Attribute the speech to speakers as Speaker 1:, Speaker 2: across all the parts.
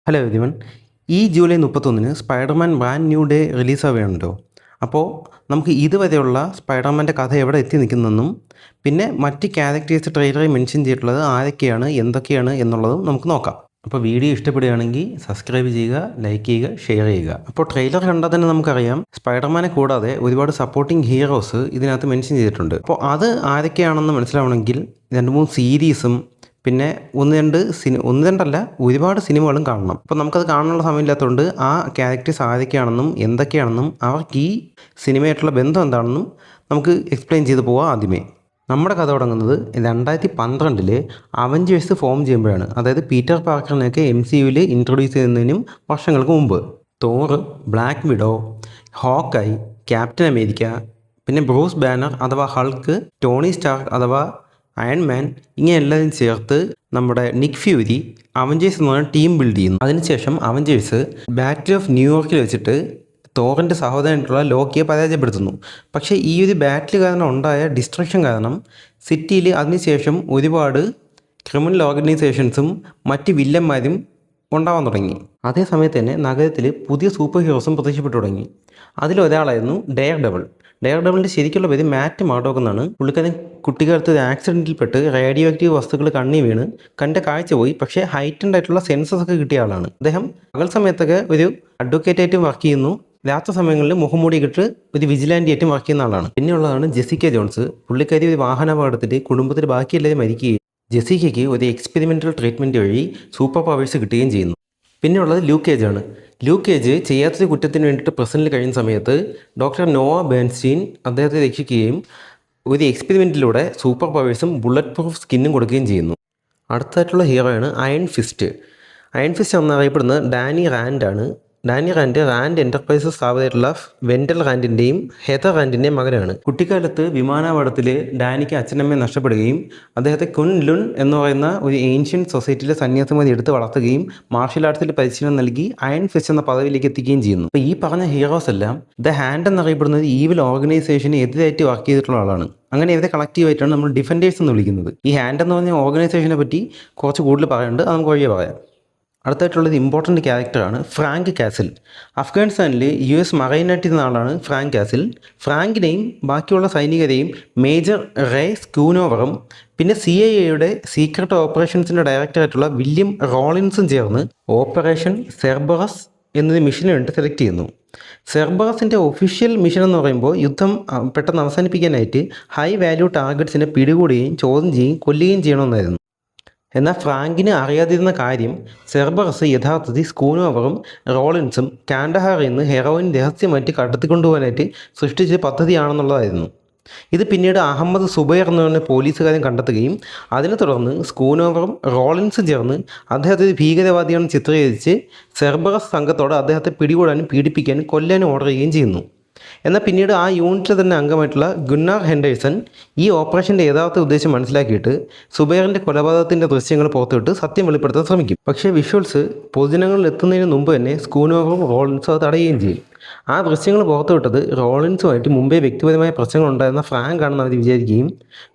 Speaker 1: Hello everyone. ഈ July 31 Spiderman brand new day റിലീസാവുകയാണല്ലോ. അപ്പോൾ നമുക്ക് ഇതുവരെയുള്ള സ്പൈഡർമാൻ്റെ കഥ എവിടെ എത്തി നിൽക്കുന്നതെന്നും പിന്നെ മറ്റ് ക്യാരക്ടേഴ്സ് ട്രെയിലറിൽ മെൻഷൻ ചെയ്തിട്ടുള്ളത് ആരൊക്കെയാണ് എന്തൊക്കെയാണ് എന്നുള്ളതും നമുക്ക് നോക്കാം. അപ്പോൾ വീഡിയോ ഇഷ്ടപ്പെടുകയാണെങ്കിൽ സബ്സ്ക്രൈബ് ചെയ്യുക, ലൈക്ക് ചെയ്യുക, ഷെയർ ചെയ്യുക. അപ്പോൾ ട്രെയിലർ കണ്ടാൽ തന്നെ നമുക്കറിയാം സ്പൈഡർമാനെ കൂടാതെ ഒരുപാട് സപ്പോർട്ടിങ് ഹീറോസ് ഇതിനകത്ത് മെൻഷൻ ചെയ്തിട്ടുണ്ട്. അപ്പോൾ അത് ആരൊക്കെയാണെന്ന് മനസ്സിലാവണമെങ്കിൽ 2-3 സീരീസും പിന്നെ ഒന്ന് രണ്ടല്ല ഒരുപാട് സിനിമകളും കാണണം. അപ്പോൾ നമുക്കത് കാണാനുള്ള സമയമില്ലാത്തതുകൊണ്ട് ആ ക്യാരക്ടേഴ്സ് ആരൊക്കെയാണെന്നും എന്തൊക്കെയാണെന്നും അവർക്ക് ഈ സിനിമയായിട്ടുള്ള ബന്ധം എന്താണെന്നും നമുക്ക് എക്സ്പ്ലെയിൻ ചെയ്ത് പോവാം. ആദ്യമേ നമ്മുടെ കഥ തുടങ്ങുന്നത് 2012 അവഞ്ചേഴ്സ് ഫോം ചെയ്യുമ്പോഴാണ്. അതായത് പീറ്റർ പാർക്കറിനെയൊക്കെ MCUവിൽ ഇൻട്രൊഡ്യൂസ് ചെയ്യുന്നതിനും വർഷങ്ങൾക്ക് മുമ്പ്. Thor, Black Widow, Hawkeye, Captain America, പിന്നെ ബ്രൂസ് ബാനർ അഥവാ ഹൾക്ക്, ടോണി സ്റ്റാർക്ക് അഥവാ അയൺമാൻ, ഇങ്ങനെ എല്ലാവരും ചേർത്ത് നമ്മുടെ നിക് ഫ്യൂരി അവഞ്ചേഴ്സ് എന്ന് പറഞ്ഞ ടീം ബിൽഡ് ചെയ്യുന്നു. അതിനുശേഷം അവഞ്ചേഴ്സ് ബാറ്റിൽ ഓഫ് ന്യൂയോർക്കിൽ വെച്ചിട്ട് തോറിൻ്റെ സഹോദരനായിട്ടുള്ള ലോക്കിയെ പരാജയപ്പെടുത്തുന്നു. പക്ഷേ ഈ ഒരു ബാറ്റിൽ കാരണം ഉണ്ടായ ഡിസ്ട്രക്ഷൻ കാരണം സിറ്റിയിൽ അതിനുശേഷം ഒരുപാട് ക്രിമിനൽ ഓർഗനൈസേഷൻസും മറ്റ് വില്ലന്മാരും ഉണ്ടാവാൻ തുടങ്ങി. അതേ സമയത്ത് തന്നെ നഗരത്തിൽ പുതിയ സൂപ്പർ ഹീറോസും പ്രത്യക്ഷപ്പെട്ടു തുടങ്ങി. അതിലൊരാളായിരുന്നു ഡെയർ ഡെവലിൻ്റെ ശരിക്കുള്ള പേര് മാറ്റ് മാർഡോക്ക് എന്നാണ്. പുള്ളിക്കാരൻ കുട്ടിക്കാലത്ത് ഒരു ആക്സിഡൻറ്റിൽപ്പെട്ട് റേഡിയോ ആക്റ്റീവ് വസ്തുക്കൾ കണ്ണി വീണ് കണ്ട കാഴ്ച പോയി. പക്ഷേ ഹൈറ്റൻഡ് ആയിട്ടുള്ള സെൻസസ് ഒക്കെ കിട്ടിയ ആളാണ് അദ്ദേഹം. പകൽ സമയത്തൊക്കെ ഒരു അഡ്വക്കേറ്റായിട്ടും വർക്ക് ചെയ്യുന്നു, രാത്രി സമയങ്ങളിൽ മുഖംമൂടി ഇട്ട് ഒരു വിജിലാൻറ്റി ആയിട്ടും വർക്ക് ചെയ്യുന്ന ആളാണ്. പിന്നെയുള്ളതാണ് ജെസിക്ക ജോൺസ്. പുള്ളിക്കാരി ഒരു വാഹനാപകടത്തിൽ കുടുംബത്തിൽ ബാക്കിയെല്ലാവരും മരിക്കുകയും ജെസിക്കയ്ക്ക് ഒരു എക്സ്പെരിമെൻ്റൽ ട്രീറ്റ്മെൻറ്റ് വഴി സൂപ്പർ പവേഴ്സ് കിട്ടുകയും ചെയ്യുന്നു. പിന്നെയുള്ളത് ലൂക്ക് കേജ് ആണ്. ലൂക്ക് കേജ് ചെയ്യാത്തൊരു കുറ്റത്തിന് വേണ്ടിയിട്ട് പ്രസൻറ്റിൽ കഴിയുന്ന സമയത്ത് ഡോക്ടർ നോവ ബേൺസ്റ്റീൻ അദ്ദേഹത്തെ രക്ഷിക്കുകയും ഒരു എക്സ്പെരിമെൻറ്റിലൂടെ സൂപ്പർ പവേഴ്സും ബുള്ളറ്റ് പ്രൂഫ് സ്കിന്നും കൊടുക്കുകയും ചെയ്യുന്നു. അടുത്തായിട്ടുള്ള ഹീറോയാണ് അയൺ ഫിസ്റ്റ് എന്നറിയപ്പെടുന്നത് ഡാനി റാൻഡാണ്. ഡാനി റാൻഡ് എൻ്റർപ്രൈസസ് സ്ഥാപകരായിട്ടുള്ള വെൻഡൽ റാൻഡിൻ്റെയും ഹെതർ റാൻഡിൻ്റെയും മകനാണ്. കുട്ടിക്കാലത്ത് വിമാനാപകടത്തിൽ ഡാനിക്ക് അച്ഛനമ്മയെ നഷ്ടപ്പെടുകയും അദ്ദേഹത്തെ കുൻ ലുൻ എന്ന് പറയുന്ന ഒരു ഏൻഷ്യൻ സൊസൈറ്റിയിലെ സന്യാസിമാരി എടുത്ത് വളർത്തുകയും മാർഷൽ ആർട്സിൽ പരിശീലനം നൽകി അയൺ ഫിസ്റ്റ് എന്ന പദവിയിലേക്ക് എത്തിക്കുകയും ചെയ്യുന്നു. അപ്പോൾ ഈ പറഞ്ഞ ഹീറോസ് എല്ലാം ദ ഹാൻഡ് എന്നറിയപ്പെടുന്നത് ഈവിൽ ഓർഗനൈസേഷന് എതിരായിട്ട് വർക്ക് ചെയ്തിട്ടുള്ള ആളാണ്. അങ്ങനെ ഇവരെ കളക്റ്റീവായിട്ടാണ് നമ്മൾ ഡിഫൻഡേഴ്സ് എന്ന് വിളിക്കുന്നത്. ഈ ഹാൻഡ് എന്ന് പറഞ്ഞ ഓർഗനൈസേഷനെ പറ്റി കുറച്ച് കൂടുതൽ പറയാനുണ്ട്, അത് നമുക്ക് വഴിയെ പറയാം. അടുത്തായിട്ടുള്ളത് ഇമ്പോർട്ടൻറ്റ് ക്യാരക്ടറാണ് ഫ്രാങ്ക് കാസിൽ. അഫ്ഗാനിസ്ഥാനിൽ US മറൈനായിട്ട് ഇരുന്ന ആളാണ് ഫ്രാങ്ക് കാസിൽ. ഫ്രാങ്കിനെയും ബാക്കിയുള്ള സൈനികരെയും മേജർ റേ സ്കൂനോവറും പിന്നെ CIA സീക്രട്ട് ഓപ്പറേഷൻസിൻ്റെ ഡയറക്ടറായിട്ടുള്ള വില്യം റോളിൻസും ചേർന്ന് ഓപ്പറേഷൻ സെർബറസ് എന്നൊരു മിഷന് വേണ്ടി സെലക്ട് ചെയ്യുന്നു. സെർബറസിൻ്റെ ഒഫീഷ്യൽ മിഷൻ എന്ന് പറയുമ്പോൾ യുദ്ധം പെട്ടെന്ന് അവസാനിപ്പിക്കാനായിട്ട് ഹൈ വാല്യൂ ടാർഗറ്റ്സിനെ പിടികൂടുകയും ചോദ്യം ചെയ്യുകയും കൊല്ലുകയും ചെയ്യണമെന്നായിരുന്നു. എന്നാൽ ഫ്രാങ്കിന് അറിയാതിരുന്ന കാര്യം സെർബറസ് യഥാർത്ഥത്തിൽ സ്കൂനോവറും റോളിൻസും കാൻഡഹാറിൽ നിന്ന് ഹെറോയിൻ രഹസ്യമായിട്ട് കടത്തിക്കൊണ്ടുപോകാനായിട്ട് സൃഷ്ടിച്ച പദ്ധതിയാണെന്നുള്ളതായിരുന്നു. ഇത് പിന്നീട് അഹമ്മദ് സുബൈർ എന്ന് പറഞ്ഞ പോലീസുകാരൻ കണ്ടെത്തുകയും അതിനെ തുടർന്ന് സ്കൂനോവറും റോളിൻസും ചേർന്ന് അദ്ദേഹത്തെ ഒരു ഭീകരവാദിയാണെന്ന് ചിത്രീകരിച്ച് സെർബറസ് സംഘത്തോട് അദ്ദേഹത്തെ പിടികൂടാനും പീഡിപ്പിക്കാനും കൊല്ലാനും ഓർഡർ ചെയ്യുകയും ചെയ്യുന്നു. എന്നാൽ പിന്നീട് ആ യൂണിറ്റിൽ തന്നെ അംഗമായിട്ടുള്ള ഗുന്നാർ ഹെൻഡേഴ്സൺ ഈ ഓപ്പറേഷൻ്റെ യഥാർത്ഥ ഉദ്ദേശം മനസ്സിലാക്കിയിട്ട് സുബൈറിൻ്റെ കൊലപാതകത്തിൻ്റെ ദൃശ്യങ്ങൾ പുറത്തുവിട്ട് സത്യം വെളിപ്പെടുത്താൻ ശ്രമിക്കും. പക്ഷേ വിഷ്വൽസ് പൊതുജനങ്ങളിൽ എത്തുന്നതിന് മുമ്പ് തന്നെ സ്കൂനോവറും റോളിൻസും അത് തടയുകയും ചെയ്യും. ആ ദൃശ്യങ്ങൾ പുറത്തുവിട്ടത് റോളിൻസുമായിട്ട് മുമ്പേ വ്യക്തിപരമായ പ്രശ്നങ്ങളുണ്ടായിരുന്ന ഫ്രാങ്ക് ആണെന്ന് അവർ വിചാരിക്കുകയും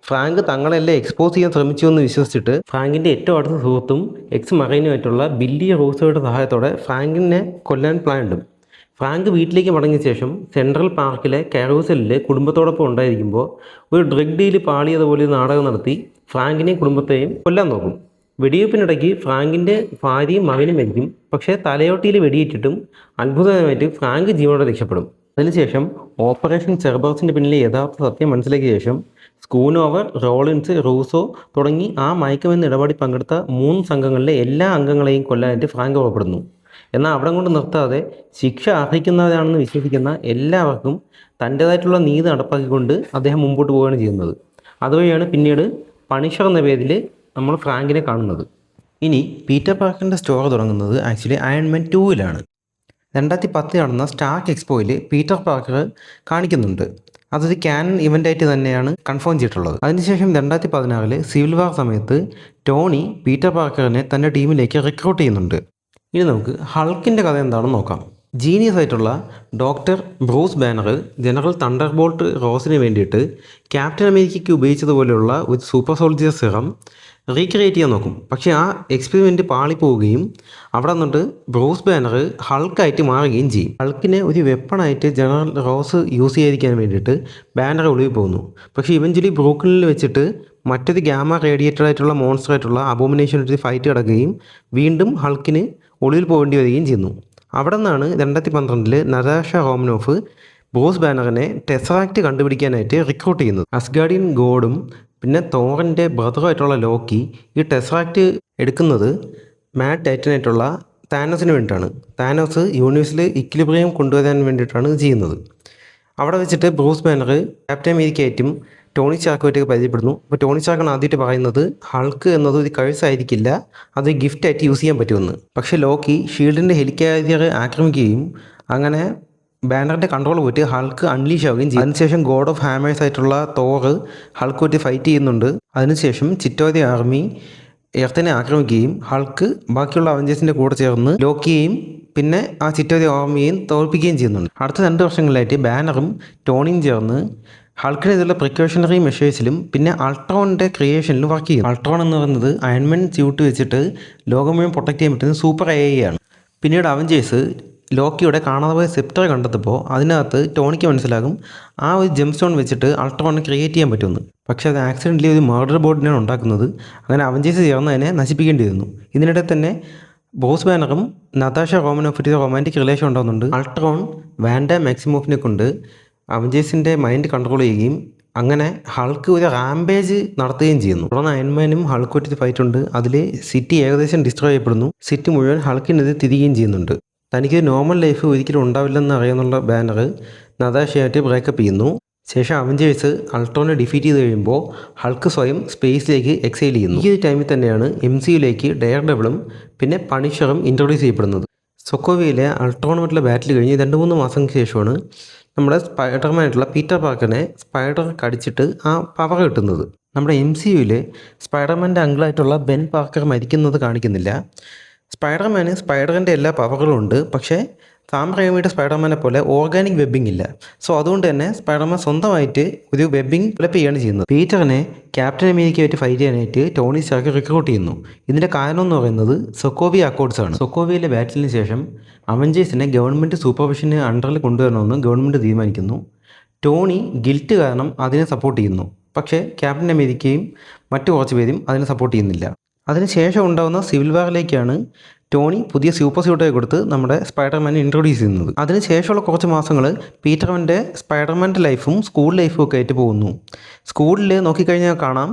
Speaker 1: ഫ്രാങ്ക് തങ്ങളെല്ലാം എക്സ്പോസ് ചെയ്യാൻ ശ്രമിച്ചു എന്ന് വിശ്വസിച്ചിട്ട് ഫ്രാങ്കിൻ്റെ ഏറ്റവും അടുത്ത സുഹൃത്തും എക്സ് മറൈനുമായിട്ടുള്ള ബില്ലി റൂസോയുടെ സഹായത്തോടെ ഫ്രാങ്കിനെ കൊല്ലാൻ പ്ലാൻ ഇടും. ഫ്രാങ്ക് വീട്ടിലേക്ക് മടങ്ങിയ ശേഷം സെൻട്രൽ പാർക്കിലെ കാരൂസലിൽ കുടുംബത്തോടൊപ്പം ഉണ്ടായിരിക്കുമ്പോൾ ഒരു ഡ്രഗ് ഡീൽ പാളിയതുപോലെ നാടകം നടത്തി ഫ്രാങ്കിനെയും കുടുംബത്തെയും കൊല്ലാൻ നോക്കും. വെടിവെപ്പിനിടയ്ക്ക് ഫ്രാങ്കിൻ്റെ ഭാര്യയും മകനും മരിക്കും. പക്ഷേ തലയോട്ടിയിൽ വെടിയിട്ടിട്ടും അത്ഭുതമായിട്ട് ഫ്രാങ്ക് ജീവനോടെ രക്ഷപ്പെടും. അതിനുശേഷം ഓപ്പറേഷൻ സെർബറസിൻ്റെ പിന്നിലെ യഥാർത്ഥ സത്യം മനസ്സിലാക്കിയ ശേഷം സ്കൂനോവർ, റോളിൻസ്, റൂസോ തുടങ്ങി ആ മയക്കുമെന്ന് ഇടപാടിൽ പങ്കെടുത്ത 3 സംഘങ്ങളിലെ എല്ലാ അംഗങ്ങളെയും കൊല്ലാനായിട്ട് ഫ്രാങ്ക് പുറപ്പെടുന്നു. എന്നാൽ അവിടെ കൊണ്ട് നിർത്താതെ ശിക്ഷ അർഹിക്കുന്നവരാണെന്ന് വിശ്വസിക്കുന്ന എല്ലാവർക്കും തൻ്റേതായിട്ടുള്ള നീതി നടപ്പാക്കിക്കൊണ്ട് അദ്ദേഹം മുമ്പോട്ട് പോവുകയാണ് ചെയ്യുന്നത്. അതുവഴിയാണ് പിന്നീട് പണിഷർ എന്ന പേരിൽ നമ്മൾ ഫ്രാങ്കിനെ കാണുന്നത്. ഇനി പീറ്റർ പാർക്കറിൻ്റെ സ്റ്റോറി തുടങ്ങുന്നത് ആക്ച്വലി അയൺമാൻ 2-ലാണ്. 2010 നടന്ന സ്റ്റാർക്ക് എക്സ്പോയിൽ പീറ്റർ പാർക്കർ കാണിക്കുന്നുണ്ട്. അതൊരു ക്യാനൺ ഇവൻ്റായിട്ട് തന്നെയാണ് കൺഫേം ചെയ്തിട്ടുള്ളത്. അതിനുശേഷം 2016 സിവിൽ വാർ സമയത്ത് ടോണി പീറ്റർ പാർക്കറിനെ തൻ്റെ ടീമിലേക്ക് റിക്രൂട്ട് ചെയ്യുന്നുണ്ട്. ഇനി നമുക്ക് ഹൾക്കിൻ്റെ കഥ എന്താണെന്ന് നോക്കാം. ജീനിയസ് ആയിട്ടുള്ള doctor Bruce Banner general Thunderbolt റോസിന് വേണ്ടിയിട്ട് ക്യാപ്റ്റൻ അമേരിക്കയ്ക്ക് ഉപയോഗിച്ചതുപോലെയുള്ള ഒരു സൂപ്പർ സോൾജിയർ സിറം റീക്രിയേറ്റ് ചെയ്യാൻ നോക്കും. പക്ഷേ ആ എക്സ്പെരിമെൻറ്റ് പാളിപ്പോവുകയും അവിടെ നിന്നിട്ട് ബ്രൂസ് ബാനർ ഹൾക്കായിട്ട് മാറുകയും ചെയ്യും. ഹൾക്കിനെ ഒരു വെപ്പണായിട്ട് ജനറൽ റോസ് യൂസ് ചെയ്യാതിരിക്കാൻ വേണ്ടിയിട്ട് ബാനർ ഒളിവിൽ പോകുന്നു. പക്ഷേ ഇവഞ്ച്വലി ബ്രൂക്ലിനിൽ വെച്ചിട്ട് മറ്റൊരു ഗാമ റേഡിയേറ്റഡ് ആയിട്ടുള്ള മോൺസ്റ്റർ ആയിട്ടുള്ള അബോമിനേഷൻ ഒരു ഫൈറ്റ് കിടക്കുകയും വീണ്ടും ഹൾക്കിന് ഒളിവിൽ പോകേണ്ടി വരികയും ചെയ്യുന്നു. അവിടെ നിന്നാണ് 2012 നതാഷ റോമനോഫ് ബ്രൂസ് ബാനറിനെ ടെസറാക്റ്റ് കണ്ടുപിടിക്കാനായിട്ട് റിക്രൂട്ട് ചെയ്യുന്നത്. അസ്ഗാർഡിയൻ ഗോഡും പിന്നെ തോറിൻ്റെ ബ്രദറുമായിട്ടുള്ള ലോക്കി ഈ ടെസറാക്റ്റ് എടുക്കുന്നത് മാഡ് ടൈറ്റനായിട്ടുള്ള താനോസിന് വേണ്ടിയിട്ടാണ്. താനോസ് യൂണിവേഴ്സിൽ ഇക്വിലിബ്രിയം കൊണ്ടുവരാൻ വേണ്ടിയിട്ടാണ് ഇത് ചെയ്യുന്നത്. അവിടെ വെച്ചിട്ട് ബ്രൂസ് ബാനർ ക്യാപ്റ്റൻ അമേരിക്കയായിട്ടും ടോണി സ്റ്റാർക്കുമായിട്ടൊക്കെ പരിചയപ്പെടുന്നു. അപ്പോൾ ടോണി സ്റ്റാർക്കാണ് ആദ്യമായിട്ട് പറയുന്നത് ഹൾക്ക് എന്നത് ഒരു കഴിസായിരിക്കില്ല, അത് ഗിഫ്റ്റായിട്ട് യൂസ് ചെയ്യാൻ പറ്റുമെന്ന്. പക്ഷേ ലോക്കി ഷീൽഡിൻ്റെ ഹെലികാരിയർ ആക്രമിക്കുകയും അങ്ങനെ ബാനറിൻ്റെ കൺട്രോൾ പോയിട്ട് ഹൾക്ക് അൺലീഷ് ആവുകയും ചെയ്യും. അതിനുശേഷം ഗോഡ് ഓഫ് ഹാമേഴ്സ് ആയിട്ടുള്ള തോറ് ഹൾക്കുമായിട്ട് ഫൈറ്റ് ചെയ്യുന്നുണ്ട്. അതിനുശേഷം ചിറ്റോരി ആർമി എർത്തിനെ ആക്രമിക്കുകയും ഹൾക്ക് ബാക്കിയുള്ള അവഞ്ചേഴ്സിൻ്റെ കൂടെ ചേർന്ന് ലോക്കിയെയും പിന്നെ ആ ചിറ്റോരി ആർമിയെയും തോൽപ്പിക്കുകയും ചെയ്യുന്നുണ്ട്. അടുത്ത 2 വർഷങ്ങളിലായിട്ട് ബാനറും ടോണിയും ചേർന്ന് ഹൾക്കിനെതിരെ പ്രിക്കോഷണറി മെഷേഴ്സിലും പിന്നെ അൾട്രോണിൻ്റെ ക്രിയേഷനിലും വർക്ക് ചെയ്യും. അൾട്രോൺ എന്ന് പറയുന്നത് അയൺമാൻ സ്യൂട്ട് വെച്ചിട്ട് ലോകം മുഴുവൻ പ്രൊട്ടക്ട് ചെയ്യാൻ പറ്റുന്ന സൂപ്പർ AI ആണ്. പിന്നീട് അവഞ്ചേഴ്സ് ലോക്കിയുടെ കാണാതെ പോയ സെപ്റ്റർ കണ്ടെത്തുമ്പോൾ അതിനകത്ത് ടോണിക്ക് മനസ്സിലാകും ആ ഒരു ജെം സ്റ്റോൺ വെച്ചിട്ട് അൾട്രോണിനെ ക്രിയേറ്റ് ചെയ്യാൻ പറ്റുമെന്ന്. പക്ഷേ അത് ആക്സിഡൻ്റലി ഒരു മർഡർ ബോർഡിനാണ് ഉണ്ടാക്കുന്നത്. അങ്ങനെ അവഞ്ചേഴ്സ് ചേർന്ന് അതിനെ നശിപ്പിക്കേണ്ടി വരുന്നു. ഇതിനിടെ തന്നെ ബ്രൂസ് ബാനറും നതാഷ റോമനോഫിൻ്റെ റൊമാൻറ്റിക് റിലേഷൻ ഉണ്ടാകുന്നുണ്ട്. അൾട്രോൺ വാൻഡ മാക്സിമോഫിനെ കൊണ്ട് അവഞ്ചേഴ്സിൻ്റെ മൈൻഡ് കൺട്രോൾ ചെയ്യുകയും അങ്ങനെ ഹൾക്ക് ഒരു റാംപേജ് നടത്തുകയും ചെയ്യുന്നു. തുടർന്ന് അയൺമാനും ഹൾക്കുമായിട്ട് ഫൈറ്റ് ഉണ്ട്. അതിൽ സിറ്റി ഏകദേശം ഡിസ്ട്രോയ് ചെയ്യപ്പെടുന്നു. സിറ്റി മുഴുവൻ ഹൾക്കിനെതിരെ തിരികുകയും ചെയ്യുന്നുണ്ട്. തനിക്ക് നോർമൽ ലൈഫ് ഒരിക്കലും ഉണ്ടാവില്ലെന്ന് അറിയാമെന്നുള്ള ബാനർ നതാഷയായിട്ട് ബ്രേക്കപ്പ് ചെയ്യുന്നു. ശേഷം അവഞ്ചേഴ്സ് അൾട്രോനെ ഡിഫീറ്റ് ചെയ്ത് കഴിയുമ്പോൾ ഹൾക്ക് സ്വയം സ്പേസിലേക്ക് എക്സൈൽ ചെയ്യുന്നു. ഈ ഒരു ടൈമിൽ തന്നെയാണ് MCUയിലേക്ക് ഡെയർ ഡെവിളും പിന്നെ പണിഷറും ഇൻട്രൊഡ്യൂസ് ചെയ്യപ്പെടുന്നത്. സൊക്കോവിയിലെ അൾട്രോണുമായിട്ടുള്ള ബാറ്റിൽ കഴിഞ്ഞ് 2-3 മാസങ്ങൾക്ക് ശേഷമാണ് നമ്മുടെ സ്പൈഡർമാനായിട്ടുള്ള പീറ്റർ പാർക്കറിനെ സ്പൈഡർ കടിച്ചിട്ട് ആ പവർ കിട്ടുന്നത്. നമ്മുടെ MCUയിൽ സ്പൈഡർമാൻ്റെ അങ്കിളായിട്ടുള്ള ബെൻ പാർക്കർ മരിക്കുന്നത് കാണിക്കുന്നില്ല. സ്പൈഡർമാന് സ്പൈഡറിൻ്റെ എല്ലാ പവറുകളും ഉണ്ട്. പക്ഷേ സാം റൈമിയുടെ സ്പൈഡർമാനെ പോലെ ഓർഗാനിക് വെബിംഗ് ഇല്ല. സോ അതുകൊണ്ട് തന്നെ സ്പൈഡർമാൻ സ്വന്തമായിട്ട് ഒരു വെബിംഗ് ഡെവലപ്പ് ചെയ്യുകയാണ് ചെയ്യുന്നത്. പീറ്ററിനെ ക്യാപ്റ്റൻ അമേരിക്കയായിട്ട് ഫൈറ്റ് ചെയ്യാനായിട്ട് ടോണി സ്റ്റാർക്ക് റിക്രൂട്ട് ചെയ്യുന്നു. ഇതിൻ്റെ കാരണം എന്ന് പറയുന്നത് സൊക്കോവിയ അക്കോർഡ്സ് ആണ്. സൊക്കോവിയയിലെ ബാറ്റിലിന് ശേഷം അവഞ്ചേഴ്സിനെ ഗവൺമെൻറ് സൂപ്പർവിഷന് അണ്ടറിൽ കൊണ്ടുവരണമെന്ന് ഗവൺമെൻറ് തീരുമാനിക്കുന്നു. ടോണി ഗിൽറ്റ് കാരണം അതിനെ സപ്പോർട്ട് ചെയ്യുന്നു. പക്ഷേ ക്യാപ്റ്റൻ അമേരിക്കയും മറ്റു കുറച്ച് പേരും അതിനെ സപ്പോർട്ട് ചെയ്യുന്നില്ല. അതിനുശേഷം ഉണ്ടാകുന്ന സിവിൽ വാറിലേക്കാണ് ടോണി പുതിയ സൂപ്പർ സ്യൂട്ടൊക്കെ കൊടുത്ത് നമ്മുടെ സ്പൈഡർമാനെ ഇൻട്രൊഡ്യൂസ് ചെയ്യുന്നത്. അതിനുശേഷമുള്ള കുറച്ച് മാസങ്ങൾ പീറ്ററിൻ്റെ സ്പൈഡർമാൻ്റെ ലൈഫും സ്കൂൾ ലൈഫും ഒക്കെ ആയിട്ട് പോകുന്നു. സ്കൂളിൽ നോക്കിക്കഴിഞ്ഞാൽ കാണാം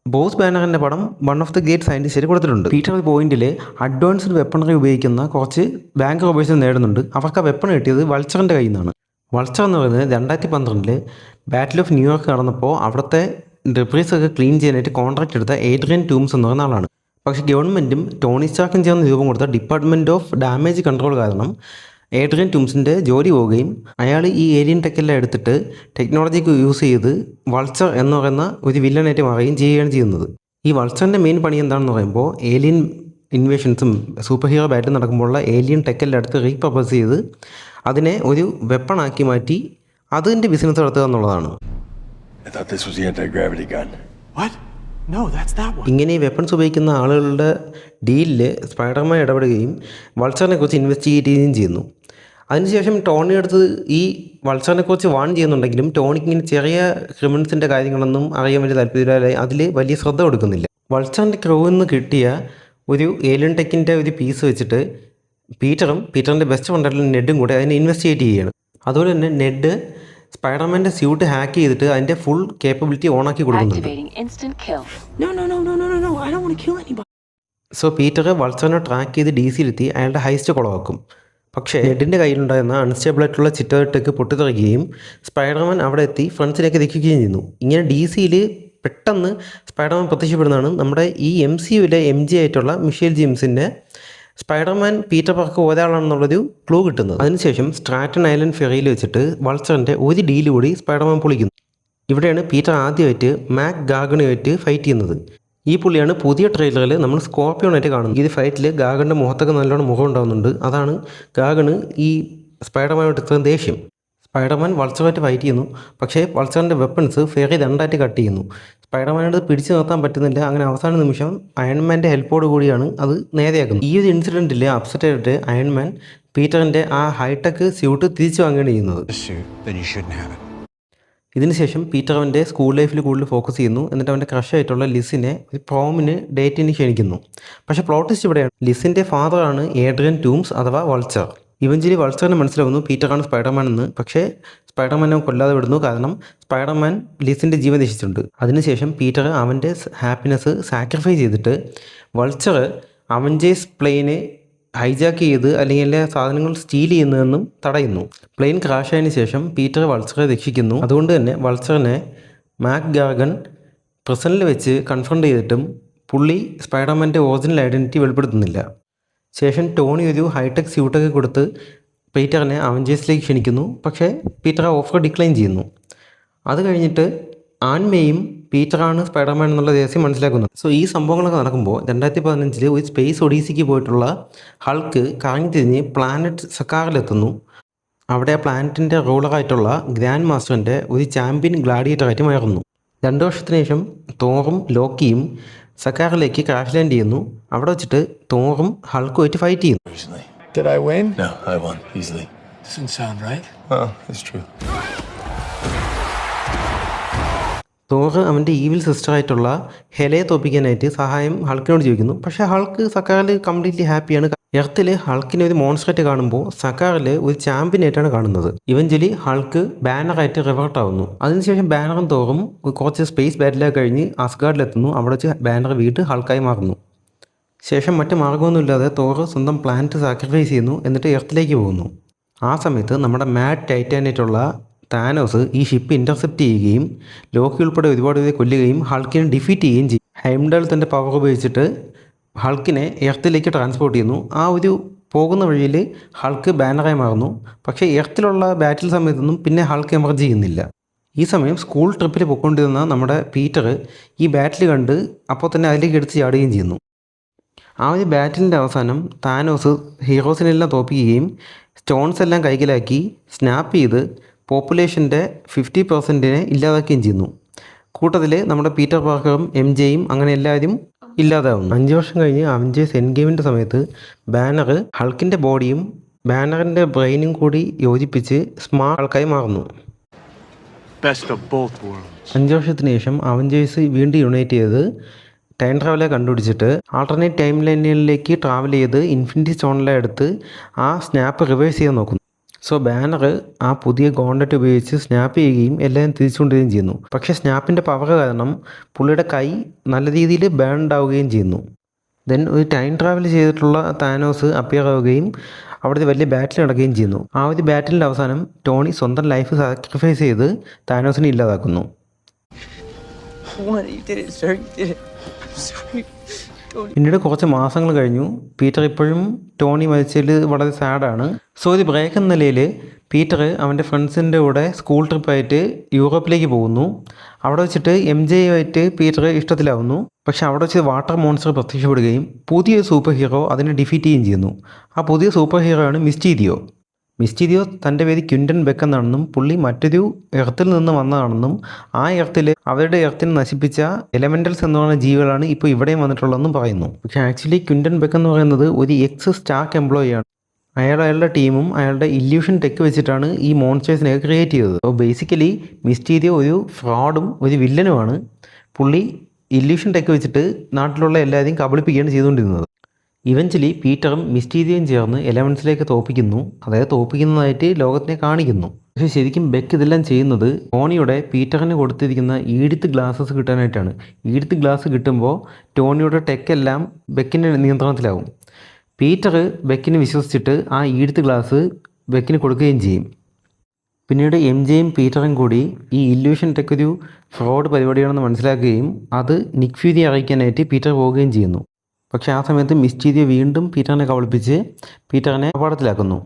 Speaker 1: ബ്രൂസ് ബാനറിൻ്റെ പടം one of the great scientist കൊടുത്തിട്ടുണ്ട്. പീറ്റർ പോയിന്റിൽ അഡ്വാൻസ്ഡ് വെപ്പണറി ഉപയോഗിക്കുന്ന കുറച്ച് ബാങ്ക് റോബേഴ്സ് നേടുന്നുണ്ട്. അവർക്ക് ആ വെപ്പൺ കിട്ടിയത് വൾച്ചറിൻ്റെ കയ്യിൽ നിന്നാണ്. വൾച്ചർ എന്ന് പറയുന്നത് 2012 ബാറ്റിൽ ഓഫ് ന്യൂയോർക്ക് നടന്നപ്പോൾ അവിടുത്തെ ഡെബ്രീസ് ഒക്കെ ക്ലീൻ ചെയ്യാനായിട്ട് കോൺട്രാക്ട് എടുത്ത ഏഡ്രിയൻ ടൂംസ് എന്ന് പറയുന്ന ആളാണ്. പക്ഷേ ഗവൺമെൻറ്റും ടോണി സ്റ്റാർക്കും ചേർന്ന് രൂപം കൊടുത്ത ഡിപ്പാർട്ട്മെൻറ്റ് ഓഫ് ഡാമേജ് കൺട്രോൾ കാരണം ഏഡ്രിയൻ ടൂംസിൻ്റെ ജോലി പോവുകയും അയാൾ ഈ ഏലിയൻ ടെക്കെല്ലാം എടുത്തിട്ട് ടെക്നോളജിക്ക് യൂസ് ചെയ്ത് വൾച്ചർ എന്ന് പറയുന്ന ഒരു വില്ലനായിട്ട് മാറുകയും ചെയ്യുകയാണ് ചെയ്യുന്നത്. ഈ വൾച്ചറിൻ്റെ മെയിൻ പണി എന്താണെന്ന് പറയുമ്പോൾ ഏലിയൻ ഇൻവേഷൻസും സൂപ്പർ ഹീറോ ബാറ്റിൽ നടക്കുമ്പോഴുള്ള ഏലിയൻ ടെക്കെല്ലാം എടുത്ത് റീപർപ്പസ് ചെയ്ത് അതിനെ ഒരു വെപ്പണാക്കി മാറ്റി അതിൻ്റെ ബിസിനസ് നടത്തുക എന്നുള്ളതാണ്.
Speaker 2: I thought this was the anti-gravity gun.
Speaker 3: What? No, that's that one.
Speaker 1: ഇങ്ങനെ ഈ വെപ്പൺസ് ഉപയോഗിക്കുന്ന ആളുകളുടെ ഡീലിൽ സ്പൈഡർമാൻ ഇടപെടുകയും വൾച്ചറിനെ കുറിച്ച് ഇൻവെസ്റ്റിഗേറ്റ് ചെയ്യുകയും ചെയ്യുന്നു. അതിനുശേഷം ടോണി അടുത്ത് ഈ വൾച്ചറിനെ കുറിച്ച് വാൺ ചെയ്യുന്നുണ്ടെങ്കിലും ടോണിക്ക് ഇങ്ങനെ ചെറിയ ക്രിമിനൽസിൻ്റെ കാര്യങ്ങളൊന്നും അറിയാൻ വലിയ താല്പര്യമില്ല. അതിൽ വലിയ ശ്രദ്ധ കൊടുക്കുന്നില്ല. വൾച്ചറിൻ്റെ ക്രൂവിൽ നിന്ന് കിട്ടിയ ഒരു ഏലിയൻ ടെക്കിൻ്റെ ഒരു പീസ് വെച്ചിട്ട് പീറ്ററിൻ്റെ ബെസ്റ്റ് ഫ്രണ്ടായിട്ടുള്ള നെഡും കൂടെ അതിനെ ഇൻവെസ്റ്റിഗേറ്റ് ചെയ്യുകയാണ്. അതുപോലെ തന്നെ നെഡ് സ്പൈഡർമാൻ്റെ സ്യൂട്ട് ഹാക്ക് ചെയ്തിട്ട് അതിൻ്റെ ഫുൾ കേപ്പബിലിറ്റി ഓണാക്കി കൊടുക്കുന്നുണ്ട്. സോ പീറ്റർ വൾച്ചറിനെ ട്രാക്ക് ചെയ്ത് DCയിലെത്തി അയാളുടെ ഹൈസ്റ്റ് കുളവാക്കും. പക്ഷേ നെഡിൻ്റെ കയ്യിലുണ്ടായിരുന്ന അൺസ്റ്റേബിൾ ആയിട്ടുള്ള ചിറ്റോട്ടേക്ക് പൊട്ടിത്തെറിക്കുകയും സ്പൈഡർമാൻ അവിടെ എത്തി ഫ്രണ്ട്സിലേക്ക് രക്ഷിക്കുകയും ചെയ്യുന്നു. ഇങ്ങനെ DCയിൽ പെട്ടെന്ന് സ്പൈഡർമാൻ പ്രത്യക്ഷപ്പെടുന്നതാണ് നമ്മുടെ ഈ MCUവിലെ MJ ആയിട്ടുള്ള മിഷേൽ ജെയിംസിൻ്റെ സ്പൈഡർമാൻ പീറ്റർ പാർക്ക് ഒരാളാണെന്നുള്ളൊരു ക്ലൂ കിട്ടുന്നത്. അതിനുശേഷം സ്ട്രാറ്റൺ ഐലൻഡ് ഫെറിയിൽ വെച്ചിട്ട് വൾച്ചറിൻ്റെ ഒരു ഡീല് കൂടി സ്പൈഡർമാൻ പൊളിക്കുന്നു. ഇവിടെയാണ് പീറ്റർ ആദ്യമായിട്ട് മാക് ഗാഗണുമായിട്ട് ഫൈറ്റ് ചെയ്യുന്നത്. ഈ പുള്ളിയാണ് പുതിയ ട്രെയിലറിൽ നമ്മൾ സ്കോർപ്പിയോണായിട്ട് കാണുന്നത്. ഈ ഫൈറ്റിൽ ഗാഗണിൻ്റെ മുഖത്തൊക്കെ നല്ലോണം മുഖം ഉണ്ടാകുന്നുണ്ട്. അതാണ് ഗാഗണ് ഈ സ്പൈഡർമാനായിട്ട് ഇത്രയും ദേഷ്യം. സ്പൈഡർമാൻ വൾച്ചറുമായിട്ട് ഫൈറ്റ് ചെയ്യുന്നു. പക്ഷേ വൾച്ചറിൻ്റെ വെപ്പൺസ് ഫെയറി രണ്ടായിട്ട് കട്ട് ചെയ്യുന്നു. സ്പൈഡർമാനോട് പിടിച്ചു നിർത്താൻ പറ്റുന്നില്ല. അങ്ങനെ അവസാന നിമിഷം അയൺമാൻ്റെ ഹെൽപ്പോട് കൂടിയാണ് അത് നേരെയാക്കുന്നത്. ഈ ഒരു ഇൻസിഡൻറ്റിൽ അപ്സെറ്റ് ആയിട്ട് അയൺമാൻ പീറ്ററിൻ്റെ ആ ഹൈടെക് സ്യൂട്ട് തിരിച്ചു വാങ്ങുകയാണ് ചെയ്യുന്നത്. ഇതിനുശേഷം പീറ്റർ അവൻ്റെ സ്കൂൾ ലൈഫിൽ കൂടുതൽ ഫോക്കസ് ചെയ്യുന്നു. എന്നിട്ട് അവൻ്റെ ക്രഷായിട്ടുള്ള ലിസിനെ ഒരു പ്രോമിന് ഡേറ്റിന് ക്ഷണിക്കുന്നു. പക്ഷേ പ്ലോട്ട് ട്വിസ്റ്റ് ഇവിടെയാണ്. ലിസിൻ്റെ ഫാദറാണ് ഏഡ്രിയൻ ടൂംസ് അഥവാ വൾച്ചർ. ഇവഞ്ചലി വൾച്ചറിന് മനസ്സിലാവുന്നു പീറ്ററാണ് സ്പൈഡർമാൻ എന്ന്. പക്ഷേ സ്പൈഡർമാനെ കൊല്ലാതെ വിടുന്നു. കാരണം സ്പൈഡർമാൻ ലിസിൻ്റെ ജീവൻ രക്ഷിച്ചിട്ടുണ്ട്. അതിനുശേഷം പീറ്റർ അവൻ്റെ ഹാപ്പിനെസ് സാക്രിഫൈസ് ചെയ്തിട്ട് വൾച്ചർ അവഞ്ചേഴ്സ് പ്ലെയിനെ ഹൈജാക്ക് ചെയ്ത് അല്ലെങ്കിൽ സാധനങ്ങൾ സ്റ്റീൽ ചെയ്യുന്നതെന്നും തടയുന്നു. പ്ലെയിൻ ക്രാഷ് ആയതിനു ശേഷം പീറ്റർ വൾച്ചറെ രക്ഷിക്കുന്നു. അതുകൊണ്ട് തന്നെ വൾച്ചറിനെ മാക് ഗാർഗൻ പ്രസൻറ്റിൽ വെച്ച് കൺഫ്രണ്ട് ചെയ്തിട്ടും പുള്ളി സ്പൈഡർമാൻ്റെ ഒറിജിനൽ ഐഡൻറ്റിറ്റി വെളിപ്പെടുത്തുന്നില്ല. ശേഷം ടോണി ഒരു ഹൈടെക് സ്യൂട്ടൊക്കെ കൊടുത്ത് പീറ്ററിനെ അവഞ്ചേഴ്സിലേക്ക് ക്ഷണിക്കുന്നു. പക്ഷേ പീറ്റർ ആ ഓഫർ ഡിക്ലൈൻ ചെയ്യുന്നു. അത് കഴിഞ്ഞിട്ട് ആൻമേയും പീറ്ററാണ് സ്പൈഡർമാൻ എന്നുള്ള രഹസ്യം മനസ്സിലാക്കുന്നു. സോ ഈ സംഭവങ്ങളൊക്കെ നടക്കുമ്പോൾ 2015 ഒരു സ്പേസ് ഒഡീസിക്ക് പോയിട്ടുള്ള ഹൾക്ക് കറങ്ങി തിരിഞ്ഞ് പ്ലാനറ്റ് സക്കാറിലെത്തുന്നു. അവിടെ ആ പ്ലാനറ്റിൻ്റെ റൂളറായിട്ടുള്ള ഗ്രാൻഡ് മാസ്റ്ററിൻ്റെ ഒരു ചാമ്പ്യൻ ഗ്ലാഡിയേറ്ററായിട്ട് മാറുന്നു. 2 വർഷത്തിന് ശേഷം തോറും ലോക്കിയും സക്കാറിലേക്ക് ക്രാഷ് ലാൻഡ് ചെയ്യുന്നു. അവിടെ വെച്ചിട്ട് തോറും ഹൾക്കുമായിട്ട് ഫൈറ്റ് ചെയ്യുന്നു.
Speaker 2: Did I win? No, I won easily.
Speaker 3: Doesn't sound right.
Speaker 2: Well, it's true.
Speaker 1: Thor അവൻ്റെ ഈവിൽ സിസ്റ്ററായിട്ടുള്ള ഹെലയെ തോപ്പിക്കാനായിട്ട് സഹായം ഹൾക്കിനോട് ചോദിക്കുന്നു. പക്ഷേ ഹൾക്ക് സക്കാറിൽ കംപ്ലീറ്റ്ലി ഹാപ്പിയാണ്. എർത്തിൽ ഹൾക്കിനെ ഒരു മോൺസ്റ്ററായിട്ട് കാണുമ്പോൾ സക്കാറിൽ ഒരു ചാമ്പ്യനായിട്ടാണ് കാണുന്നത്. ഇവഞ്ചലി ഹൾക്ക് ബാനറായിട്ട് റിവേർട്ട് ആവുന്നു. അതിനുശേഷം ബാനറും തോറും കുറച്ച് സ്പേസ് ബാറ്റിലൊക്കെ കഴിഞ്ഞ് അസ്ഗാർഡിലെത്തുന്നു. അവിടെ വെച്ച് ബാനർ വീട്ട് ഹൾക്കായി മാറുന്നു. ശേഷം മറ്റ് മാർഗമൊന്നുമില്ലാതെ തോറ് സ്വന്തം പ്ലാനറ്റ് സാക്രിഫൈസ് ചെയ്യുന്നു. എന്നിട്ട് എർത്തിലേക്ക് പോകുന്നു. ആ സമയത്ത് നമ്മുടെ മാഡ് ടൈറ്റാനായിട്ടുള്ള താനോസ് ഈ ഷിപ്പ് ഇൻ്റർസെപ്റ്റ് ചെയ്യുകയും ലോക്കി ഉൾപ്പെടെ ഒരുപാട് പേരെ കൊല്ലുകയും ഹൾക്കിനെ ഡിഫീറ്റ് ചെയ്യുകയും ചെയ്യും. ഹെംഡാൾ തൻ്റെ പവർ ഉപയോഗിച്ചിട്ട് ഹൾക്കിനെ എർത്തിലേക്ക് ട്രാൻസ്പോർട്ട് ചെയ്യുന്നു. ആ ഒരു പോകുന്ന വഴിയിൽ ഹൾക്ക് ബാനറായി മാറുന്നു. പക്ഷേ എർത്തിലുള്ള ബാറ്റിൽ സമയത്തൊന്നും പിന്നെ ഹൾക്ക് എമർജ് ചെയ്യുന്നില്ല. ഈ സമയം സ്കൂൾ ട്രിപ്പിൽ പോയിക്കൊണ്ടിരുന്ന നമ്മുടെ പീറ്റർ ഈ ബാറ്റിൽ കണ്ട് അപ്പോൾ തന്നെ അതിലേക്ക് എടുത്ത് ചാടുകയും ചെയ്യുന്നു. ആ ഒരു ബാറ്റിലിൻ്റെ അവസാനം താനോസ് ഹീറോസിനെല്ലാം തോപ്പിക്കുകയും സ്റ്റോൺസ് എല്ലാം കൈക്കലാക്കി സ്നാപ്പ് ചെയ്ത് പോപ്പുലേഷൻ്റെ 50% ഇല്ലാതാക്കുകയും ചെയ്യുന്നു. കൂട്ടത്തിൽ നമ്മുടെ പീറ്റർ പാർക്കറും MJയും അങ്ങനെ എല്ലാവരും ഇല്ലാതാവുന്നു. 5 വർഷം കഴിഞ്ഞ് അവഞ്ചേഴ്സ് എൻഡ് ഗെയിമിൻ്റെ സമയത്ത് ബാനർ ഹൾക്കിൻ്റെ ബോഡിയും ബാനറിൻ്റെ ബ്രെയിനും കൂടി യോജിപ്പിച്ച് സ്മാർട്ട് ഹൾക്കായി മാറുന്നു.
Speaker 3: Best of both worlds.
Speaker 1: 5 വർഷത്തിന് ശേഷം അവഞ്ചേഴ്സ് വീണ്ടും യുണൈറ്റ് ചെയ്ത് ടൈം ട്രാവലെ കണ്ടുപിടിച്ചിട്ട് ആൾട്ടർനേറ്റ് ടൈം ലൈനുകളിലേക്ക് ട്രാവൽ ചെയ്ത് ഇൻഫിനിറ്റി സ്റ്റോണിലെ എടുത്ത് ആ സ്നാപ്പ് റിവേഴ്സ് ചെയ്യാൻ നോക്കുന്നു. സോ ബാനർ ആ പുതിയ ഗോണ്ടറ്റ് ഉപയോഗിച്ച് സ്നാപ്പ് ചെയ്യുകയും എല്ലാം തിരിച്ചുകൊണ്ടിരിക്കുകയും ചെയ്യുന്നു. പക്ഷേ സ്നാപ്പിൻ്റെ പവർ കാരണം പുള്ളിയുടെ കൈ നല്ല രീതിയിൽ ബേൺഡ് ആവുകയും ചെയ്യുന്നു. ദെൻ ഒരു ടൈം ട്രാവൽ ചെയ്തിട്ടുള്ള താനോസ് അപ്പിയർ ആവുകയും അവിടുത്തെ വലിയ ബാറ്റിൽ നടക്കുകയും ചെയ്യുന്നു. ആ ഒരു ബാറ്റിലിൻ്റെ അവസാനം ടോണി സ്വന്തം ലൈഫ് സാക്രിഫൈസ് ചെയ്ത് താനോസിനെ ഇല്ലാതാക്കുന്നു. പിന്നീട് കുറച്ച് മാസങ്ങൾ കഴിഞ്ഞു. പീറ്റർ ഇപ്പോഴും ടോണി മരിച്ചതിൽ വളരെ സാഡാണ്. സോ ഒരു ബ്രേക്ക് എന്ന നിലയിൽ പീറ്റർ അവൻ്റെ ഫ്രണ്ട്സിൻ്റെ കൂടെ സ്കൂൾ ട്രിപ്പായിട്ട് യൂറോപ്പിലേക്ക് പോകുന്നു. അവിടെ വെച്ചിട്ട് MJയുമായിട്ട് പീറ്റർ ഇഷ്ടത്തിലാവുന്നു. പക്ഷെ അവിടെ വെച്ച് വാട്ടർ മോൺസ്റ്റർ പ്രത്യക്ഷപ്പെടുകയും പുതിയൊരു സൂപ്പർ ഹീറോ അതിനെ ഡിഫീറ്റ് ചെയ്യുകയും ചെയ്യുന്നു. ആ പുതിയ സൂപ്പർ ഹീറോ ആണ് മിസ്റ്റീരിയോ. മിസ്റ്റീരിയോ തൻ്റെ പേര് ക്വിൻ്റൻ ബെക്ക് എന്നാണെന്നും പുള്ളി മറ്റൊരു എർത്തിൽ നിന്ന് വന്നതാണെന്നും ആ എർത്തിൽ അവരുടെ എർത്തിനെ നശിപ്പിച്ച എലമെൻ്റൽസ് എന്ന് പറയുന്ന ജീവികളാണ് ഇപ്പോൾ ഇവിടെയും വന്നിട്ടുള്ളതെന്നും പറയുന്നു. പക്ഷേ ആക്ച്വലി ക്വിൻ്റൻ ബെക്ക് എന്ന് പറയുന്നത് ഒരു എക്സ് സ്റ്റാർക്ക് എംപ്ലോയിയാണ്. അയാളുടെ ടീമും അയാളുടെ ഇല്യൂഷൻ ടെക്ക് വെച്ചിട്ടാണ് ഈ മോൺസ്റ്റേഴ്സിനെ ക്രിയേറ്റ് ചെയ്തത്. അപ്പോൾ ബേസിക്കലി മിസ്റ്റീരിയോ ഒരു ഫ്രോഡും ഒരു വില്ലനുമാണ്. പുള്ളി ഇല്യൂഷൻ ടെക്ക് വെച്ചിട്ട് നാട്ടിലുള്ള എല്ലാവരെയും കബളിപ്പിക്കുകയാണ് ചെയ്തുകൊണ്ടിരുന്നത്. ഇവഞ്ചലി പീറ്ററും മിസ്റ്റീരിയോയും ചേർന്ന് എലമെൻസിലേക്ക് തോപ്പിക്കുന്നു. അതായത് തോപ്പിക്കുന്നതായിട്ട് ലോകത്തിനെ കാണിക്കുന്നു. പക്ഷേ ശരിക്കും ബെക്ക് ഇതെല്ലാം ചെയ്യുന്നത് ടോണിയുടെ പീറ്ററിന് കൊടുത്തിരിക്കുന്ന ഈഡിത്ത് ഗ്ലാസസ് കിട്ടാനായിട്ടാണ്. ഈഡിത്ത് ഗ്ലാസ് കിട്ടുമ്പോൾ ടോണിയുടെ ടെക്കെല്ലാം ബെക്കിൻ്റെ നിയന്ത്രണത്തിലാവും. പീറ്റർ ബെക്കിനെ വിശ്വസിച്ചിട്ട് ആ ഈഡിത്ത് ഗ്ലാസ് ബെക്കിന് കൊടുക്കുകയും ചെയ്യും. പിന്നീട് MJയും പീറ്ററും കൂടി ഈ ഇല്യൂഷൻ ടെക്ക് ഒരു ഫ്രോഡ് പരിപാടിയാണെന്ന് മനസ്സിലാക്കുകയും അത് നിക് ഫ്യൂരി അറിയിക്കാനായിട്ട് പീറ്റർ പോവുകയും ചെയ്യുന്നു. പക്ഷേ ആ സമയത്ത് മിസ്റ്റീരിയോ വീണ്ടും പീറ്ററിനെ കബളിപ്പിച്ച് പീറ്ററിനെ അപകടത്തിലാക്കുന്നു.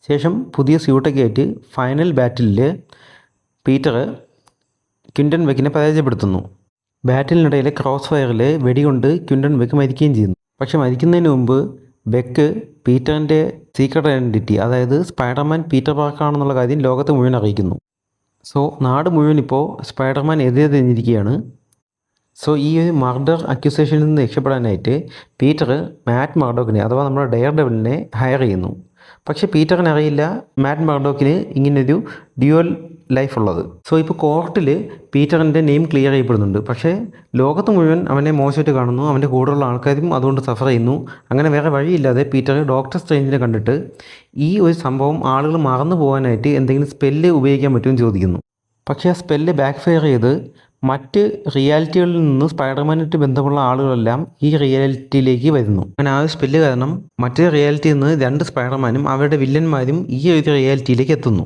Speaker 1: ശേഷം പുതിയ സ്യൂട്ടൊക്കെ ആയിട്ട് ഫൈനൽ ബാറ്റിലിൽ പീറ്റർ ക്വിൻ്റൻ ബെക്കിനെ പരാജയപ്പെടുത്തുന്നു. ബാറ്റിലിനിടയിലെ ക്രോസ് ഫയറിൽ വെടികൊണ്ട് ക്വിൻ്റൻ ബെക്ക് മരിക്കുകയും ചെയ്യുന്നു. പക്ഷേ മരിക്കുന്നതിന് മുമ്പ് ബെക്ക് പീറ്ററിൻ്റെ സീക്രട്ട് ഐഡൻറ്റിറ്റി, അതായത് സ്പൈഡർമാൻ പീറ്റർ പാർക്കറാണെന്നുള്ള കാര്യം ലോകത്തെ മുഴുവൻ അറിയിക്കുന്നു. സോ നാട് മുഴുവൻ ഇപ്പോൾ സ്പൈഡർമാൻ എതിരെ തിരിഞ്ഞിരിക്കുകയാണ്. സോ ഈ ഒരു മർഡർ അക്യൂസേഷനിൽ നിന്ന് രക്ഷപ്പെടാനായിട്ട് പീറ്റർ മാറ്റ് മർഡോക്കിനെ, അഥവാ നമ്മുടെ ഡെയർ ഡെവിലിനെ ഹയർ ചെയ്യുന്നു. പക്ഷേ പീറ്ററിന് അറിയില്ല മാറ്റ് മർഡോക്കിന് ഇങ്ങനൊരു ഡ്യുവൽ ലൈഫ് ഉള്ളത്. സോ ഇപ്പോൾ കോർട്ടിൽ പീറ്ററിൻ്റെ നെയിം ക്ലിയർ ചെയ്യപ്പെടുന്നുണ്ട്. പക്ഷേ ലോകത്ത് മുഴുവൻ അവനെ മോശമായിട്ട് കാണുന്നു. അവൻ്റെ കൂടെയുള്ള ആൾക്കാരും അതുകൊണ്ട് സഫർ ചെയ്യുന്നു. അങ്ങനെ വേറെ വഴിയില്ലാതെ പീറ്റർ ഡോക്ടർ സ്ട്രേഞ്ചിനെ കണ്ടിട്ട് ഈ ഒരു സംഭവം ആളുകൾ മറന്നു പോകാനായിട്ട് എന്തെങ്കിലും സ്പെല്ല് ഉപയോഗിക്കാൻ പറ്റുമെന്ന് ചോദിക്കുന്നു. പക്ഷേ ആ സ്പെല്ല് ബാക്ക് ഫയർ ചെയ്ത് മറ്റ് റിയാലിറ്റികളിൽ നിന്ന് സ്പൈഡർമാനായിട്ട് ബന്ധമുള്ള ആളുകളെല്ലാം ഈ റിയാലിറ്റിയിലേക്ക് വരുന്നു. അങ്ങനെ ആ ഒരു സ്പെല്ല് കാരണം മറ്റേ റിയാലിറ്റിയിൽ നിന്ന് 2 സ്പൈഡർമാനും അവരുടെ വില്ലന്മാരും ഈ ഒരു റിയാലിറ്റിയിലേക്ക് എത്തുന്നു.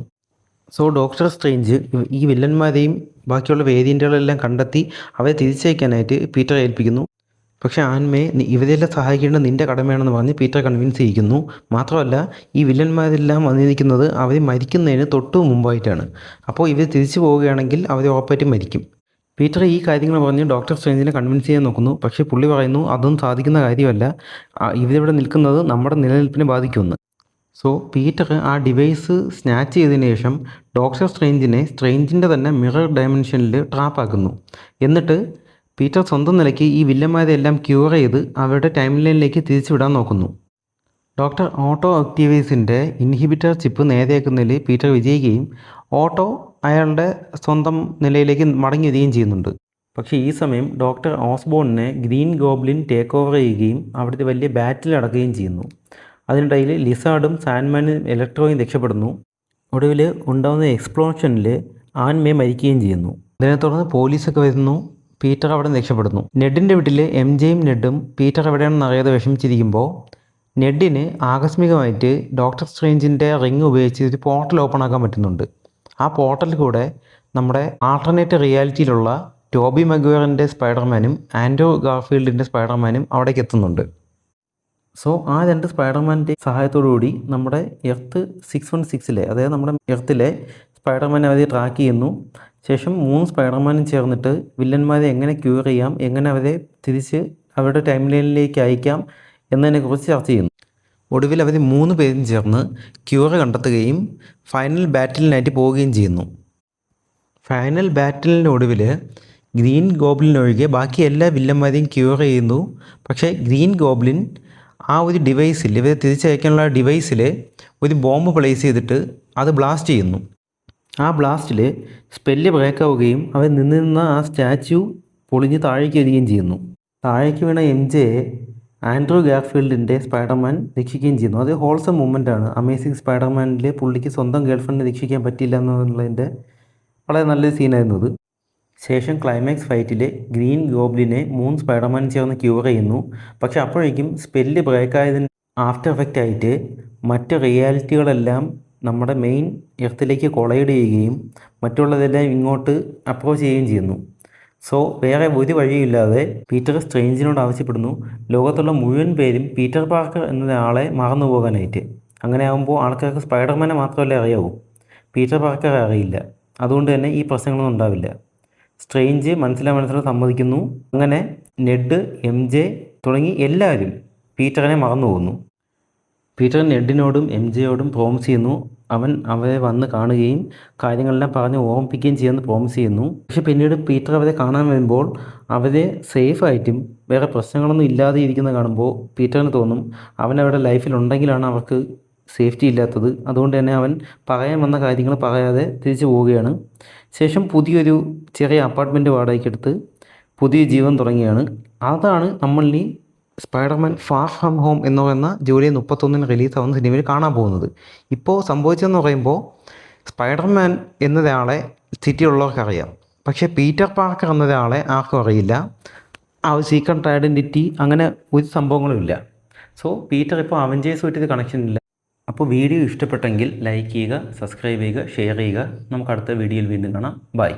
Speaker 1: സോ ഡോക്ടർ സ്ട്രേഞ്ച് ഈ വില്ലന്മാരെയും ബാക്കിയുള്ള വേരിയൻറ്റുകളെല്ലാം കണ്ടെത്തി അവരെ തിരിച്ചയക്കാനായിട്ട് പീറ്ററെ ഏൽപ്പിക്കുന്നു. പക്ഷേ ആൻമേ ഇവരെല്ലാം സഹായിക്കേണ്ടത് നിൻ്റെ കടമയാണെന്ന് പറഞ്ഞ് പീറ്റർ കൺവിൻസ് ചെയ്യിക്കുന്നു. മാത്രമല്ല ഈ വില്ലന്മാരെല്ലാം വന്നിരിക്കുന്നത് അവർ മരിക്കുന്നതിന് തൊട്ട് മുമ്പായിട്ടാണ്. അപ്പോൾ ഇവർ തിരിച്ചു പോവുകയാണെങ്കിൽ അവർ ഉറപ്പായിട്ടും മരിക്കും. പീറ്റർ ഈ കാര്യങ്ങൾ പറഞ്ഞ് ഡോക്ടർ സ്ട്രേഞ്ചിനെ കൺവിൻസ് ചെയ്യാൻ നോക്കുന്നു. പക്ഷേ പുള്ളി പറയുന്നു അതൊന്നും സാധിക്കുന്ന കാര്യമല്ല, ഇവരിവിടെ നിൽക്കുന്നത് നമ്മുടെ നിലനിൽപ്പിനെ ബാധിക്കുമെന്ന്. സോ പീറ്റർ ആ ഡിവൈസ് സ്നാച്ച് ചെയ്തതിന് ശേഷം ഡോക്ടർ സ്ട്രേഞ്ചിൻ്റെ തന്നെ മിറർ ഡയമെൻഷനിൽ ട്രാപ്പാക്കുന്നു. എന്നിട്ട് പീറ്റർ സ്വന്തം നിലയ്ക്ക് ഈ വില്ലന്മാരെ എല്ലാം ക്യൂർ ചെയ്ത് അവരുടെ ടൈം ലൈനിലേക്ക് തിരിച്ചു വിടാൻ നോക്കുന്നു. ഡോക്ടർ ഓട്ടോ ഒക്ടേവിയസിൻ്റെ ഇൻഹിബിറ്റർ ചിപ്പ് നേരെയാക്കുന്നതിൽ പീറ്റർ വിജയിക്കുകയും ഓട്ടോ അയാളുടെ സ്വന്തം നിലയിലേക്ക് മടങ്ങി വരികയും ചെയ്യുന്നുണ്ട്. പക്ഷേ ഈ സമയം ഡോക്ടർ ഓസ്ബോണിനെ ഗ്രീൻ ഗോബ്ലിൻ ടേക്ക് ഓവർ ചെയ്യുകയും അവിടുത്തെ വലിയ ബാറ്റിൽ അടക്കുകയും ചെയ്യുന്നു. അതിനിടയിൽ ലിസാർഡും സാൻഡ്മാനും ഇലക്ട്രോയും രക്ഷപ്പെടുന്നു. ഒടുവിൽ ഉണ്ടാകുന്ന എക്സ്പ്ലോഷനിൽ ആൻമേ മരിക്കുകയും ചെയ്യുന്നു. ഇതിനെ തുടർന്ന് പോലീസൊക്കെ വരുന്നു. പീറ്റർ അവിടെ നിന്ന് രക്ഷപ്പെടുന്നു. നെഡിൻ്റെ വീട്ടിൽ എംജെയും നെഡും പീറ്റർ എവിടെയാണെന്ന് അറിയാതെ വിഷമിച്ചിരിക്കുമ്പോൾ നെഡിന് ആകസ്മികമായിട്ട് ഡോക്ടർ സ്ട്രേഞ്ചിൻ്റെ റിങ് ഉപയോഗിച്ച് ഒരു പോർട്ടൽ ഓപ്പൺ ആക്കാൻ പറ്റുന്നുണ്ട്. ആ പോർട്ടലിൽ കൂടെ നമ്മുടെ ആൾട്ടർനേറ്റ് റിയാലിറ്റിയിലുള്ള ടോബി മഗ്വയറിൻ്റെ സ്പൈഡർമാനും ആൻഡ്രൂ ഗാർഫീൽഡിൻ്റെ സ്പൈഡർമാനും അവിടേക്ക് എത്തുന്നുണ്ട്. സോ ആ 2 സ്പൈഡർമാൻ്റെ സഹായത്തോടുകൂടി നമ്മുടെ എർത്ത് 616 അതായത് നമ്മുടെ എർത്തിലെ സ്പൈഡർമാനെ അവരെ ട്രാക്ക് ചെയ്യുന്നു. ശേഷം 3 സ്പൈഡർമാനും ചേർന്നിട്ട് വില്ലന്മാരെ എങ്ങനെ ക്യൂർ ചെയ്യാം, എങ്ങനെ അവരെ തിരിച്ച് അവരുടെ ടൈം ലൈനിലേക്ക് അയക്കാം എന്നതിനെക്കുറിച്ച് ചർച്ച ചെയ്യുന്നു. ഒടുവിൽ അവർ 3 പേരും ചേർന്ന് ക്യൂർ കണ്ടെത്തുകയും ഫൈനൽ ബാറ്റിലിനായിട്ട് പോവുകയും ചെയ്യുന്നു. ഫൈനൽ ബാറ്റിലിൻ്റെ ഒടുവിൽ ഗ്രീൻ ഗോബ്ലിനൊഴികെ ബാക്കി എല്ലാ വില്ലന്മാരെയും ക്യൂർ ചെയ്യുന്നു. പക്ഷേ ഗ്രീൻ ഗോബ്ലിൻ ആ ഒരു ഡിവൈസിൽ, ഇവരെ തിരിച്ചയക്കാനുള്ള ഡിവൈസിൽ ഒരു ബോംബ് പ്ലേസ് ചെയ്തിട്ട് അത് ബ്ലാസ്റ്റ് ചെയ്യുന്നു. ആ ബ്ലാസ്റ്റിൽ സ്പെല്ല് ബ്രേക്ക് ആവുകയും അവർ നിന്ന ആ സ്റ്റാച്യു പൊളിഞ്ഞ് താഴേക്ക് വരികയും ചെയ്യുന്നു. താഴേക്ക് വീണ എംജെയെ ആൻഡ്രൂ ഗാർഫീൽഡിൻ്റെ സ്പൈഡർമാൻ രക്ഷിക്കുകയും ചെയ്യുന്നു. അത് ഹോൾസം മൂമെൻ്റാണ്. അമേസിങ് സ്പൈഡർമാനിൽ പുള്ളിക്ക് സ്വന്തം ഗേൾഫ്രണ്ടിനെ രക്ഷിക്കാൻ പറ്റില്ല എന്നുള്ളതിൻ്റെ വളരെ നല്ലൊരു സീനായിരുന്നു അത്. ശേഷം ക്ലൈമാക്സ് ഫൈറ്റിൽ ഗ്രീൻ ഗോബ്ലിനെ 3 സ്പൈഡർമാൻ ചേർന്ന് ക്യൂർ ചെയ്യുന്നു. പക്ഷെ അപ്പോഴേക്കും സ്പെല്ല് ബ്രേക്കായതിന് ആഫ്റ്റർ എഫക്റ്റ് ആയിട്ട് മറ്റ് റിയാലിറ്റികളെല്ലാം നമ്മുടെ മെയിൻ എർത്തിലേക്ക് കൊളൈഡ് ചെയ്യുകയും മറ്റുള്ളതെല്ലാം ഇങ്ങോട്ട് അപ്രോച്ച് ചെയ്യുകയും ചെയ്യുന്നു. സോ വേറെ ഒരു വഴിയില്ലാതെ പീറ്റർ സ്ട്രേഞ്ചിനോട് ആവശ്യപ്പെടുന്നു ലോകത്തുള്ള മുഴുവൻ പേരും പീറ്റർ പാർക്കർ എന്നയാളെ മറന്നു പോകാനായിട്ട്. അങ്ങനെ ആകുമ്പോൾ ആൾക്കാർക്ക് സ്പൈഡർമാനെ മാത്രമല്ലേ അറിയാവൂ, പീറ്റർ പാർക്കർ അറിയില്ല. അതുകൊണ്ട് തന്നെ ഈ പ്രശ്നങ്ങളൊന്നും ഉണ്ടാവില്ല. സ്ട്രേഞ്ച് മനസ്സിലാ സമ്മതിക്കുന്നു. അങ്ങനെ നെഡ്, എംജെ തുടങ്ങി എല്ലാവരും പീറ്ററിനെ മറന്നു പോകുന്നു. പീറ്റർ നെഡിനോടും എംജെയോടും പ്രോമിസ് ചെയ്യുന്നു അവൻ അവരെ വന്ന് കാണുകയും കാര്യങ്ങളെല്ലാം പറഞ്ഞ് ഓർമ്മിപ്പിക്കുകയും ചെയ്യുമെന്ന് പ്രോമിസ് ചെയ്യുന്നു. പക്ഷെ പിന്നീട് പീറ്റർ അവരെ കാണാൻ വരുമ്പോൾ അവരെ സേഫായിട്ടും വേറെ പ്രശ്നങ്ങളൊന്നും ഇല്ലാതെ ഇരിക്കുന്നത് കാണുമ്പോൾ പീറ്ററിന് തോന്നും അവനവരുടെ ലൈഫിലുണ്ടെങ്കിലാണ് അവർക്ക് സേഫ്റ്റി ഇല്ലാത്തത്. അതുകൊണ്ട് തന്നെ അവൻ പറയാൻ വന്ന കാര്യങ്ങൾ പറയാതെ തിരിച്ചു പോവുകയാണ്. ശേഷം പുതിയൊരു ചെറിയ അപ്പാർട്ട്മെൻറ്റ് വാടകയ്ക്കെടുത്ത് പുതിയ ജീവൻ തുടങ്ങിയാണ്. അതാണ് നമ്മളിനി സ്പൈഡർമാൻ ഫാർ ഫ്രം ഹോം എന്ന് പറയുന്ന ജൂലൈ 31 റിലീസാവുന്ന സിനിമയിൽ കാണാൻ പോകുന്നത്. ഇപ്പോൾ സംഭവിച്ചതെന്ന് പറയുമ്പോൾ സ്പൈഡർമാൻ എന്നൊരാളെ സിറ്റിയിലുള്ളവർക്ക് അറിയാം, പക്ഷേ പീറ്റർ പാർക്കർ എന്നൊരാളെ ആർക്കും അറിയില്ല. ആ ഒരു സീക്രട്ട് ഐഡൻറ്റിറ്റി അങ്ങനെ ഒരു സംഭവങ്ങളുമില്ല. സോ പീറ്റർ ഇപ്പോൾ അവഞ്ചേഴ്സുമായിട്ട് കണക്ഷൻ ഇല്ല. അപ്പോൾ വീഡിയോ ഇഷ്ടപ്പെട്ടെങ്കിൽ ലൈക്ക് ചെയ്യുക, സബ്സ്ക്രൈബ് ചെയ്യുക, ഷെയർ ചെയ്യുക. നമുക്ക് അടുത്ത വീഡിയോയിൽ വീണ്ടും കാണാം. ബൈ.